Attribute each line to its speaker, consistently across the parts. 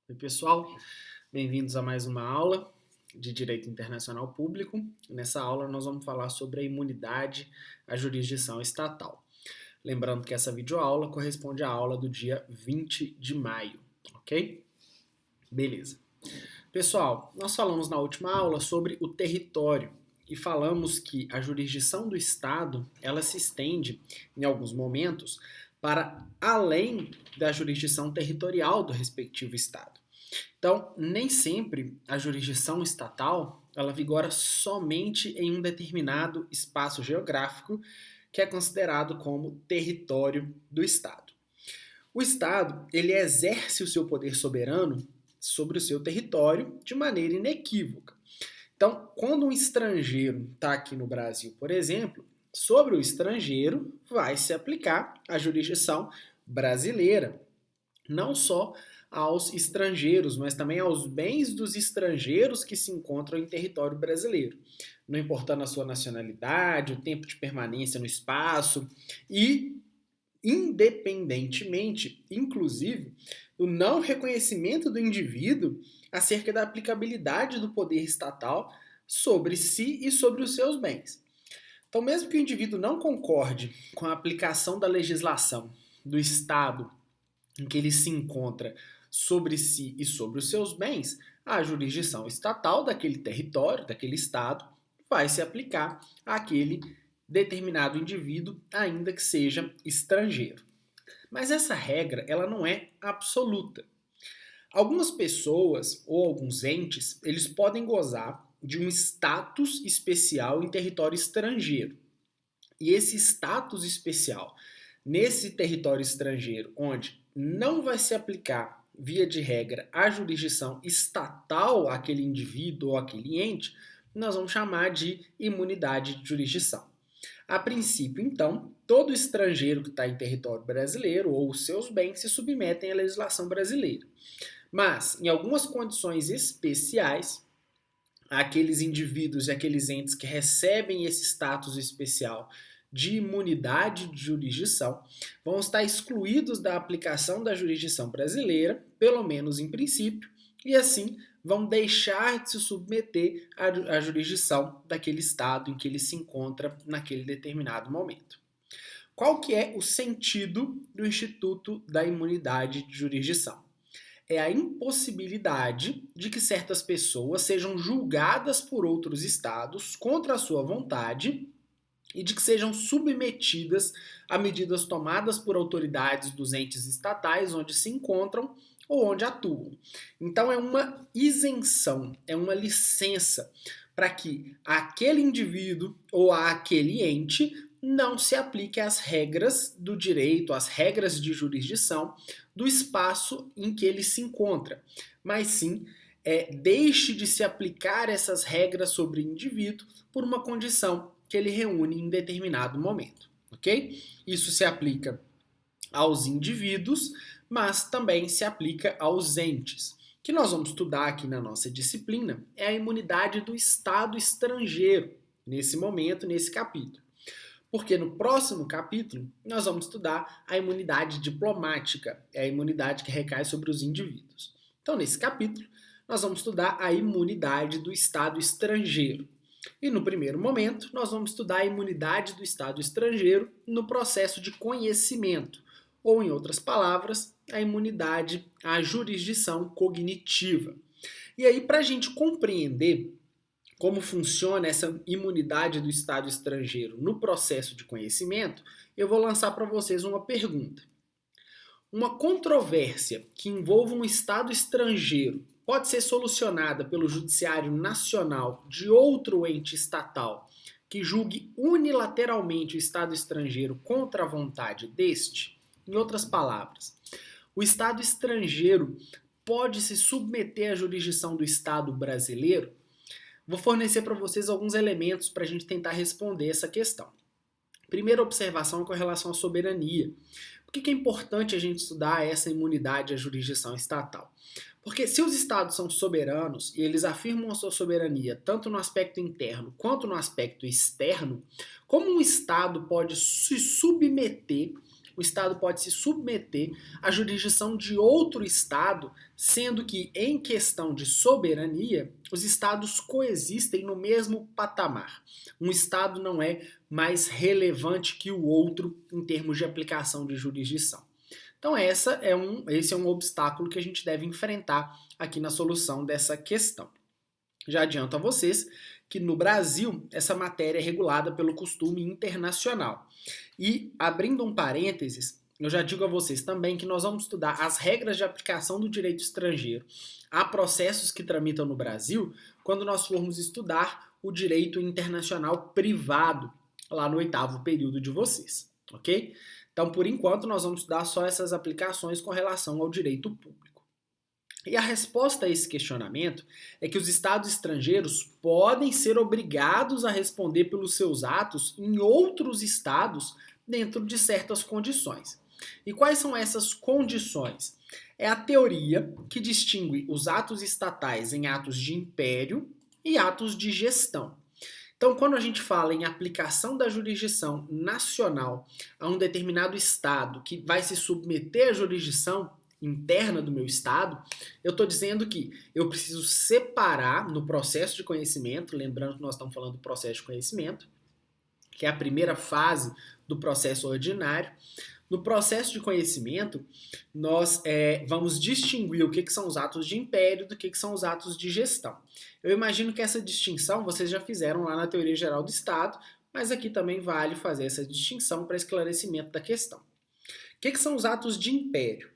Speaker 1: Oi, pessoal, bem-vindos a mais uma aula de Direito Internacional Público. Nessa aula nós vamos falar sobre a imunidade à jurisdição estatal. Lembrando que essa videoaula corresponde à aula do dia 20 de maio, ok? Beleza. Pessoal, nós falamos na última aula sobre o território e falamos que a jurisdição do Estado, ela se estende, em alguns momentos, para além da jurisdição territorial do respectivo Estado. Então, nem sempre a jurisdição estatal ela vigora somente em um determinado espaço geográfico que é considerado como território do Estado. O Estado ele exerce o seu poder soberano sobre o seu território de maneira inequívoca. Então, quando um estrangeiro está aqui no Brasil, por exemplo, sobre o estrangeiro vai se aplicar a jurisdição brasileira, não só aos estrangeiros, mas também aos bens dos estrangeiros que se encontram em território brasileiro, não importando a sua nacionalidade, o tempo de permanência no espaço e, independentemente, inclusive, do não reconhecimento do indivíduo acerca da aplicabilidade do poder estatal sobre si e sobre os seus bens. Então, mesmo que o indivíduo não concorde com a aplicação da legislação do Estado em que ele se encontra sobre si e sobre os seus bens, a jurisdição estatal daquele território, daquele estado, vai se aplicar àquele determinado indivíduo, ainda que seja estrangeiro. Mas essa regra, ela não é absoluta. Algumas pessoas ou alguns entes, eles podem gozar de um status especial em território estrangeiro. E esse status especial nesse território estrangeiro, onde não vai se aplicar, via de regra, a jurisdição estatal àquele indivíduo ou àquele ente, nós vamos chamar de imunidade de jurisdição. A princípio, então, todo estrangeiro que está em território brasileiro ou os seus bens se submetem à legislação brasileira. Mas, em algumas condições especiais, aqueles indivíduos e aqueles entes que recebem esse status especial de imunidade de jurisdição vão estar excluídos da aplicação da jurisdição brasileira, pelo menos em princípio, e assim vão deixar de se submeter à jurisdição daquele estado em que ele se encontra naquele determinado momento. Qual que é o sentido do Instituto da Imunidade de Jurisdição? É a impossibilidade de que certas pessoas sejam julgadas por outros estados contra a sua vontade e de que sejam submetidas a medidas tomadas por autoridades dos entes estatais onde se encontram ou onde atuam. Então é uma isenção, é uma licença para que aquele indivíduo ou aquele ente não se aplique às regras do direito, às regras de jurisdição do espaço em que ele se encontra, mas sim deixe de se aplicar essas regras sobre o indivíduo por uma condição que ele reúne em determinado momento, ok? Isso se aplica aos indivíduos, mas também se aplica aos entes. O que nós vamos estudar aqui na nossa disciplina é a imunidade do Estado estrangeiro, nesse momento, nesse capítulo. Porque no próximo capítulo nós vamos estudar a imunidade diplomática, é a imunidade que recai sobre os indivíduos. Então, nesse capítulo, nós vamos estudar a imunidade do Estado estrangeiro. E no primeiro momento, nós vamos estudar a imunidade do Estado estrangeiro no processo de conhecimento, ou, em outras palavras, a imunidade à jurisdição cognitiva. E aí, para a gente compreender como funciona essa imunidade do Estado estrangeiro no processo de conhecimento, eu vou lançar para vocês uma pergunta. Uma controvérsia que envolva um Estado estrangeiro pode ser solucionada pelo Judiciário Nacional de outro ente estatal que julgue unilateralmente o Estado estrangeiro contra a vontade deste? Em outras palavras, o Estado estrangeiro pode se submeter à jurisdição do Estado brasileiro? Vou fornecer para vocês alguns elementos para a gente tentar responder essa questão. Primeira observação é com relação à soberania. Por que é importante a gente estudar essa imunidade à jurisdição estatal? Porque se os estados são soberanos e eles afirmam a sua soberania tanto no aspecto interno quanto no aspecto externo, como um estado pode se submeter o Estado pode se submeter à jurisdição de outro Estado, sendo que, em questão de soberania, os Estados coexistem no mesmo patamar. Um Estado não é mais relevante que o outro em termos de aplicação de jurisdição. Então, esse é um obstáculo que a gente deve enfrentar aqui na solução dessa questão. Já adianto a vocês que no Brasil essa matéria é regulada pelo costume internacional. E, abrindo um parênteses, eu já digo a vocês também que nós vamos estudar as regras de aplicação do direito estrangeiro a processos que tramitam no Brasil quando nós formos estudar o direito internacional privado, lá no 8º período de vocês, ok? Então, por enquanto, nós vamos estudar só essas aplicações com relação ao direito público. E a resposta a esse questionamento é que os Estados estrangeiros podem ser obrigados a responder pelos seus atos em outros Estados dentro de certas condições. E quais são essas condições? É a teoria que distingue os atos estatais em atos de império e atos de gestão. Então, quando a gente fala em aplicação da jurisdição nacional a um determinado Estado que vai se submeter à jurisdição interna do meu Estado, eu estou dizendo que eu preciso separar no processo de conhecimento, lembrando que nós estamos falando do processo de conhecimento, que é a primeira fase do processo ordinário. No processo de conhecimento, nós vamos distinguir o que são os atos de império do que são os atos de gestão. Eu imagino que essa distinção vocês já fizeram lá na Teoria Geral do Estado, mas aqui também vale fazer essa distinção para esclarecimento da questão. O que são os atos de império?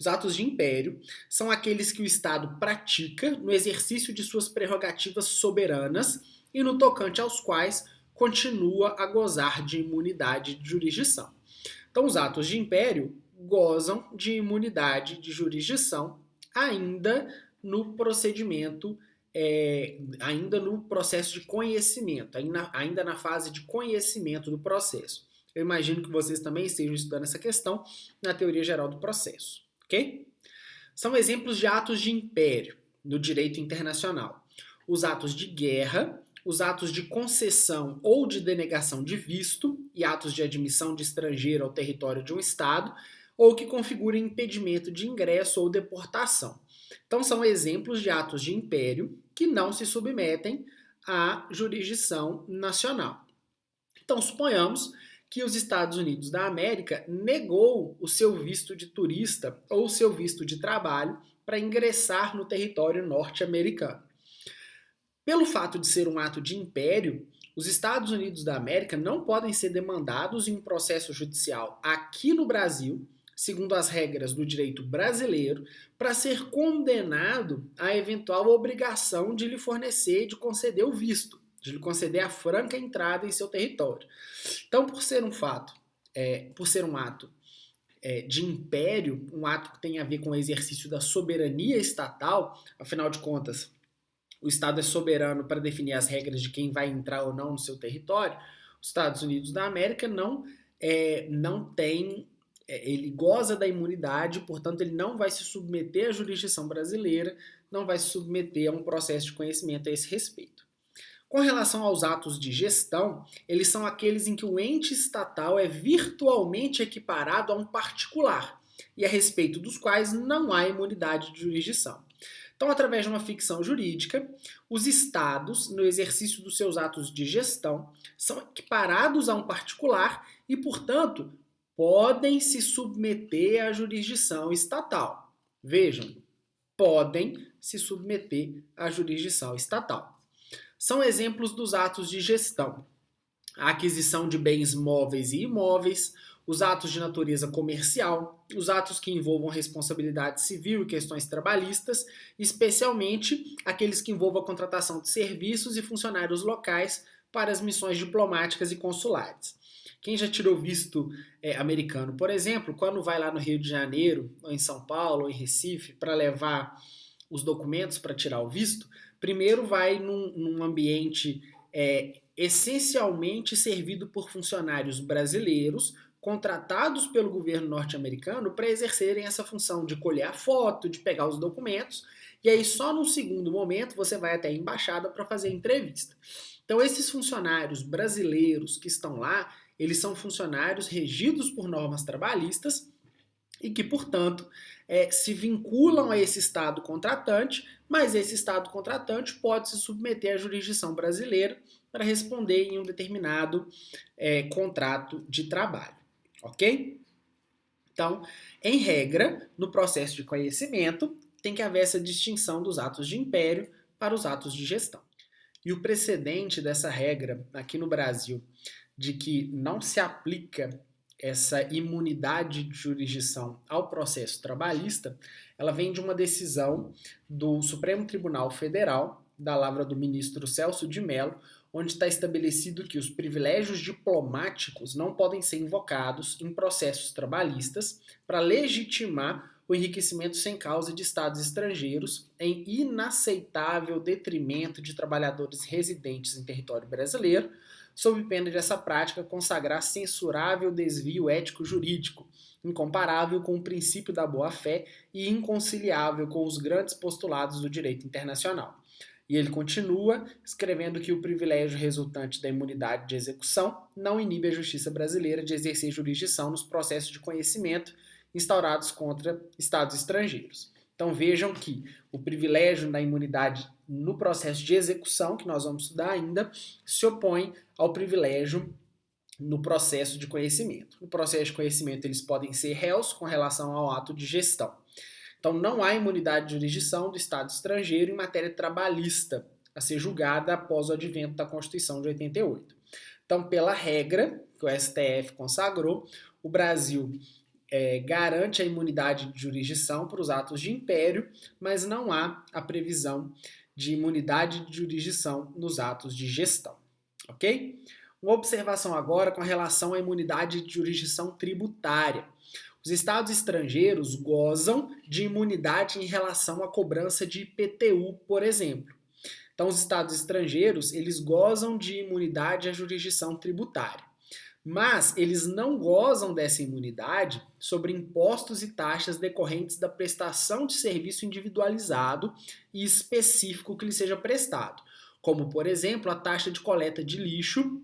Speaker 1: Os atos de império são aqueles que o Estado pratica no exercício de suas prerrogativas soberanas e no tocante aos quais continua a gozar de imunidade de jurisdição. Então, os atos de império gozam de imunidade de jurisdição ainda no procedimento, ainda no processo de conhecimento, ainda na fase de conhecimento do processo. Eu imagino que vocês também estejam estudando essa questão na Teoria Geral do Processo, ok? São exemplos de atos de império no direito internacional. Os atos de guerra, os atos de concessão ou de denegação de visto e atos de admissão de estrangeiro ao território de um Estado, ou que configurem impedimento de ingresso ou deportação. Então, são exemplos de atos de império que não se submetem à jurisdição nacional. Então, suponhamos que os Estados Unidos da América negou o seu visto de turista ou o seu visto de trabalho para ingressar no território norte-americano. Pelo fato de ser um ato de império, os Estados Unidos da América não podem ser demandados em um processo judicial aqui no Brasil, segundo as regras do direito brasileiro, para ser condenado à eventual obrigação de lhe fornecer e de conceder o visto, de lhe conceder a franca entrada em seu território. Então, por ser um ato de império, um ato que tem a ver com o exercício da soberania estatal, afinal de contas, o Estado é soberano para definir as regras de quem vai entrar ou não no seu território. Os Estados Unidos da América não tem, ele goza da imunidade, portanto ele não vai se submeter à jurisdição brasileira, não vai se submeter a um processo de conhecimento a esse respeito. Com relação aos atos de gestão, eles são aqueles em que o ente estatal é virtualmente equiparado a um particular e a respeito dos quais não há imunidade de jurisdição. Então, através de uma ficção jurídica, os estados, no exercício dos seus atos de gestão, são equiparados a um particular e, portanto, podem se submeter à jurisdição estatal. Vejam, podem se submeter à jurisdição estatal. São exemplos dos atos de gestão: a aquisição de bens móveis e imóveis, os atos de natureza comercial, os atos que envolvam responsabilidade civil e questões trabalhistas, especialmente aqueles que envolvam a contratação de serviços e funcionários locais para as missões diplomáticas e consulares. Quem já tirou visto americano, por exemplo, quando vai lá no Rio de Janeiro, ou em São Paulo, ou em Recife, para levar os documentos para tirar o visto, primeiro vai num ambiente essencialmente servido por funcionários brasileiros, contratados pelo governo norte-americano para exercerem essa função de colher a foto, de pegar os documentos, e aí só num segundo momento você vai até a embaixada para fazer a entrevista. Então esses funcionários brasileiros que estão lá, eles são funcionários regidos por normas trabalhistas e que, portanto, se vinculam a esse Estado contratante, mas esse Estado contratante pode se submeter à jurisdição brasileira para responder em um determinado contrato de trabalho, ok? Então, em regra, no processo de conhecimento, tem que haver essa distinção dos atos de império para os atos de gestão. E o precedente dessa regra aqui no Brasil, de que não se aplica essa imunidade de jurisdição ao processo trabalhista, ela vem de uma decisão do Supremo Tribunal Federal, da lavra do ministro Celso de Mello, onde está estabelecido que os privilégios diplomáticos não podem ser invocados em processos trabalhistas para legitimar o enriquecimento sem causa de estados estrangeiros em inaceitável detrimento de trabalhadores residentes em território brasileiro, sob pena de essa prática consagrar censurável desvio ético-jurídico, incomparável com o princípio da boa-fé e inconciliável com os grandes postulados do direito internacional. E ele continua escrevendo que o privilégio resultante da imunidade de execução não inibe a justiça brasileira de exercer jurisdição nos processos de conhecimento instaurados contra estados estrangeiros. Então vejam que o privilégio da imunidade no processo de execução, que nós vamos estudar ainda, se opõe ao privilégio no processo de conhecimento. No processo de conhecimento, eles podem ser réus com relação ao ato de gestão. Então, não há imunidade de jurisdição do Estado estrangeiro em matéria trabalhista a ser julgada após o advento da Constituição de 88. Então, pela regra que o STF consagrou, o Brasil garante a imunidade de jurisdição para os atos de império, mas não há a previsão de imunidade de jurisdição nos atos de gestão, ok? Uma observação agora com relação à imunidade de jurisdição tributária. Os estados estrangeiros gozam de imunidade em relação à cobrança de IPTU, por exemplo. Então, os estados estrangeiros, eles gozam de imunidade à jurisdição tributária. Mas eles não gozam dessa imunidade sobre impostos e taxas decorrentes da prestação de serviço individualizado e específico que lhe seja prestado, como, por exemplo, a taxa de coleta de lixo,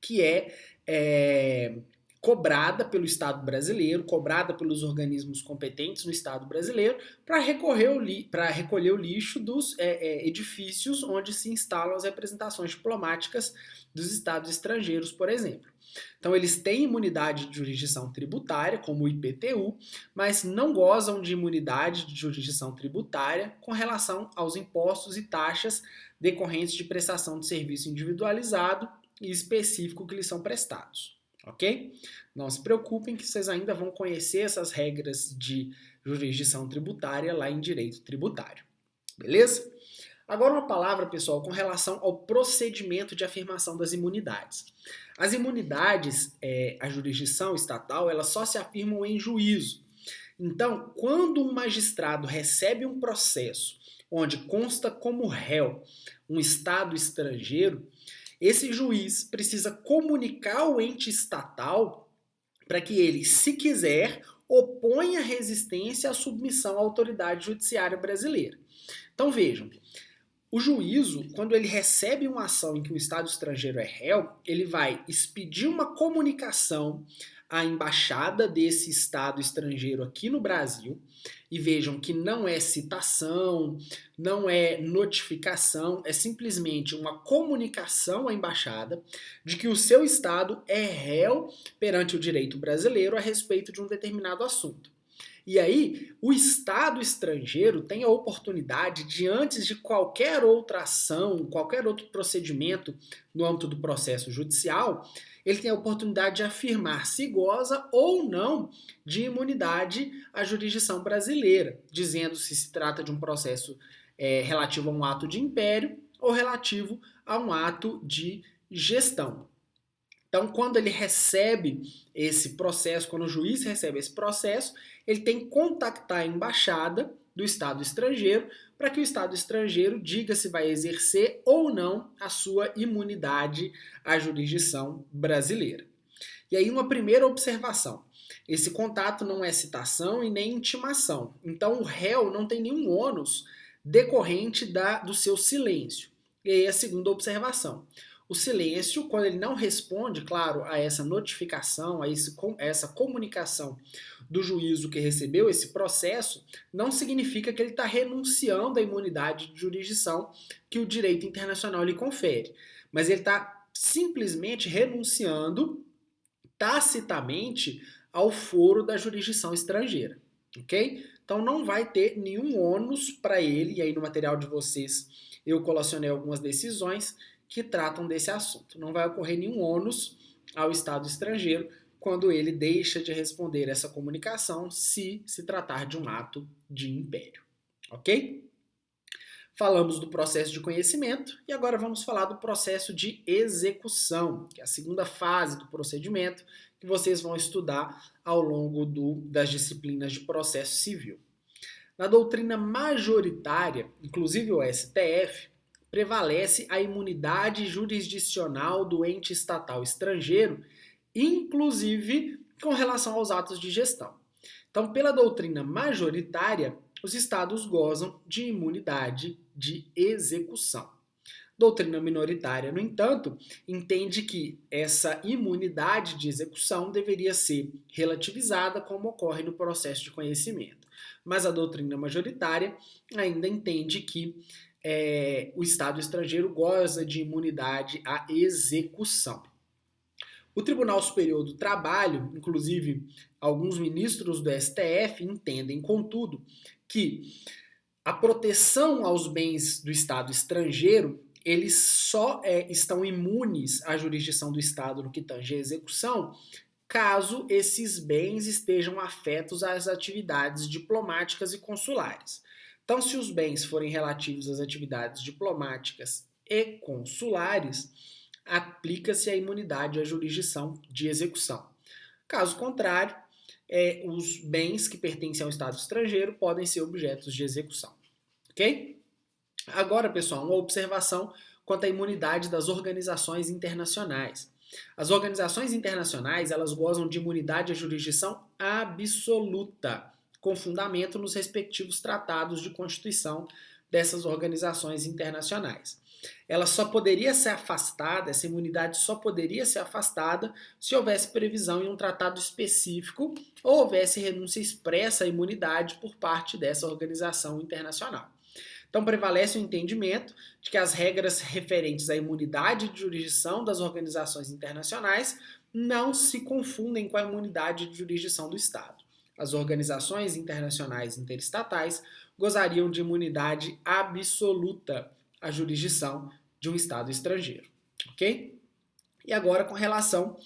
Speaker 1: que é cobrada pelo Estado brasileiro, cobrada pelos organismos competentes no Estado brasileiro, para recolher o lixo dos edifícios onde se instalam as representações diplomáticas dos Estados estrangeiros, por exemplo. Então, eles têm imunidade de jurisdição tributária, como o IPTU, mas não gozam de imunidade de jurisdição tributária com relação aos impostos e taxas decorrentes de prestação de serviço individualizado e específico que lhes são prestados. Ok? Não se preocupem que vocês ainda vão conhecer essas regras de jurisdição tributária lá em direito tributário. Beleza? Agora uma palavra, pessoal, com relação ao procedimento de afirmação das imunidades. As imunidades, a jurisdição estatal, elas só se afirmam em juízo. Então, quando um magistrado recebe um processo onde consta como réu um estado estrangeiro, esse juiz precisa comunicar ao ente estatal para que ele, se quiser, oponha resistência à submissão à autoridade judiciária brasileira. Então vejam, o juízo, quando ele recebe uma ação em que o Estado estrangeiro é réu, ele vai expedir uma comunicação à embaixada desse Estado estrangeiro aqui no Brasil, e vejam que não é citação, não é notificação, é simplesmente uma comunicação à embaixada de que o seu Estado é réu perante o direito brasileiro a respeito de um determinado assunto. E aí, o Estado estrangeiro tem a oportunidade de, antes de qualquer outra ação, qualquer outro procedimento no âmbito do processo judicial, ele tem a oportunidade de afirmar se goza ou não de imunidade à jurisdição brasileira, dizendo se trata de um processo relativo a um ato de império ou relativo a um ato de gestão. Então, quando ele recebe esse processo, quando o juiz recebe esse processo, ele tem que contactar a embaixada do Estado estrangeiro para que o Estado estrangeiro diga se vai exercer ou não a sua imunidade à jurisdição brasileira. E aí, uma primeira observação. Esse contato não é citação e nem intimação. Então, o réu não tem nenhum ônus decorrente do seu silêncio. E aí, a segunda observação. O silêncio, quando ele não responde, claro, a essa notificação, a essa comunicação do juízo que recebeu esse processo, não significa que ele está renunciando à imunidade de jurisdição que o direito internacional lhe confere. Mas ele está simplesmente renunciando tacitamente ao foro da jurisdição estrangeira, ok? Então não vai ter nenhum ônus para ele, e aí no material de vocês eu colacionei algumas decisões que tratam desse assunto. Não vai ocorrer nenhum ônus ao Estado estrangeiro quando ele deixa de responder essa comunicação se tratar de um ato de império, ok? Falamos do processo de conhecimento e agora vamos falar do processo de execução, que é a segunda fase do procedimento que vocês vão estudar ao longo das disciplinas de processo civil. Na doutrina majoritária, inclusive o STF, prevalece a imunidade jurisdicional do ente estatal estrangeiro, inclusive com relação aos atos de gestão. Então, pela doutrina majoritária, os estados gozam de imunidade de execução. Doutrina minoritária, no entanto, entende que essa imunidade de execução deveria ser relativizada, como ocorre no processo de conhecimento. Mas a doutrina majoritária ainda entende que o Estado estrangeiro goza de imunidade à execução. O Tribunal Superior do Trabalho, inclusive alguns ministros do STF, entendem, contudo, que a proteção aos bens do Estado estrangeiro, eles só estão imunes à jurisdição do Estado no que tange à execução, caso esses bens estejam afetos às atividades diplomáticas e consulares. Então, se os bens forem relativos às atividades diplomáticas e consulares, aplica-se a imunidade à jurisdição de execução. Caso contrário, os bens que pertencem ao Estado estrangeiro podem ser objetos de execução. Ok? Agora, pessoal, uma observação quanto à imunidade das organizações internacionais. As organizações internacionais, elas gozam de imunidade à jurisdição absoluta, com fundamento nos respectivos tratados de constituição dessas organizações internacionais. Ela só poderia ser afastada, essa imunidade só poderia ser afastada se houvesse previsão em um tratado específico ou houvesse renúncia expressa à imunidade por parte dessa organização internacional. Então prevalece o entendimento de que as regras referentes à imunidade de jurisdição das organizações internacionais não se confundem com a imunidade de jurisdição do Estado. As organizações internacionais interestatais gozariam de imunidade absoluta à jurisdição de um Estado estrangeiro, ok? E agora com relação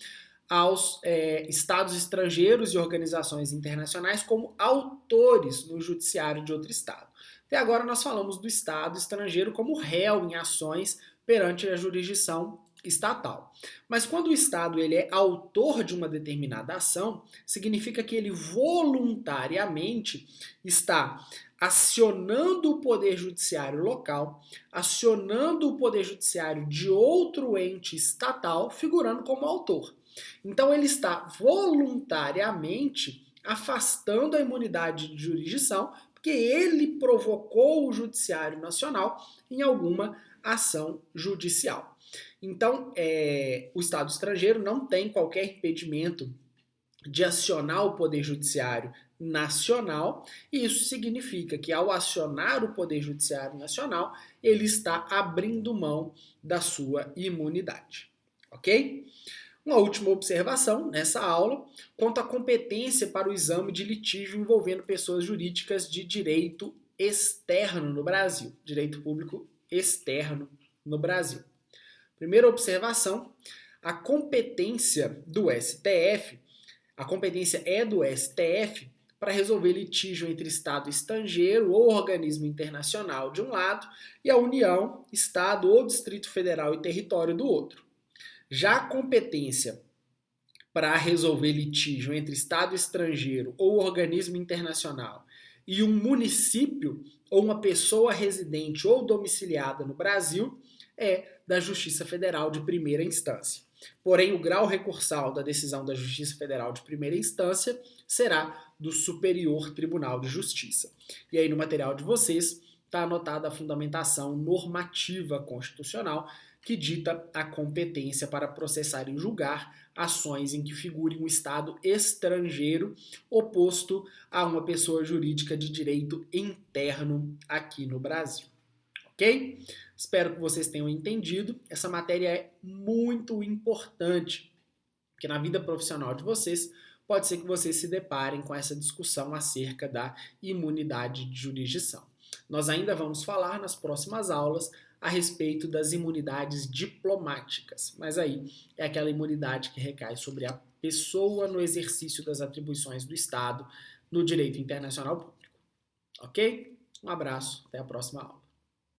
Speaker 1: aos Estados estrangeiros e organizações internacionais como autores no judiciário de outro Estado. Até agora nós falamos do Estado estrangeiro como réu em ações perante a jurisdição estatal. Mas quando o Estado ele é autor de uma determinada ação, significa que ele voluntariamente está acionando o poder judiciário local, acionando o poder judiciário de outro ente estatal, figurando como autor. Então ele está voluntariamente afastando a imunidade de jurisdição, porque ele provocou o judiciário nacional em alguma ação judicial. Então, o Estado estrangeiro não tem qualquer impedimento de acionar o Poder Judiciário Nacional, e isso significa que, ao acionar o Poder Judiciário Nacional, ele está abrindo mão da sua imunidade. Ok? Uma última observação nessa aula quanto à competência para o exame de litígio envolvendo pessoas jurídicas de direito externo no Brasil, direito público externo no Brasil. Primeira observação, a competência do STF, a competência é do STF para resolver litígio entre Estado estrangeiro ou organismo internacional de um lado e a União, Estado ou Distrito Federal e território do outro. Já a competência para resolver litígio entre Estado estrangeiro ou organismo internacional e um município ou uma pessoa residente ou domiciliada no Brasil é da Justiça Federal de primeira instância. Porém, o grau recursal da decisão da Justiça Federal de primeira instância será do Superior Tribunal de Justiça. E aí no material de vocês está anotada a fundamentação normativa constitucional que dita a competência para processar e julgar ações em que figure um Estado estrangeiro oposto a uma pessoa jurídica de direito interno aqui no Brasil. Ok? Espero que vocês tenham entendido. Essa matéria é muito importante, porque na vida profissional de vocês, pode ser que vocês se deparem com essa discussão acerca da imunidade de jurisdição. Nós ainda vamos falar nas próximas aulas a respeito das imunidades diplomáticas, mas aí é aquela imunidade que recai sobre a pessoa no exercício das atribuições do Estado no direito internacional público. Ok? Um abraço, até a próxima aula.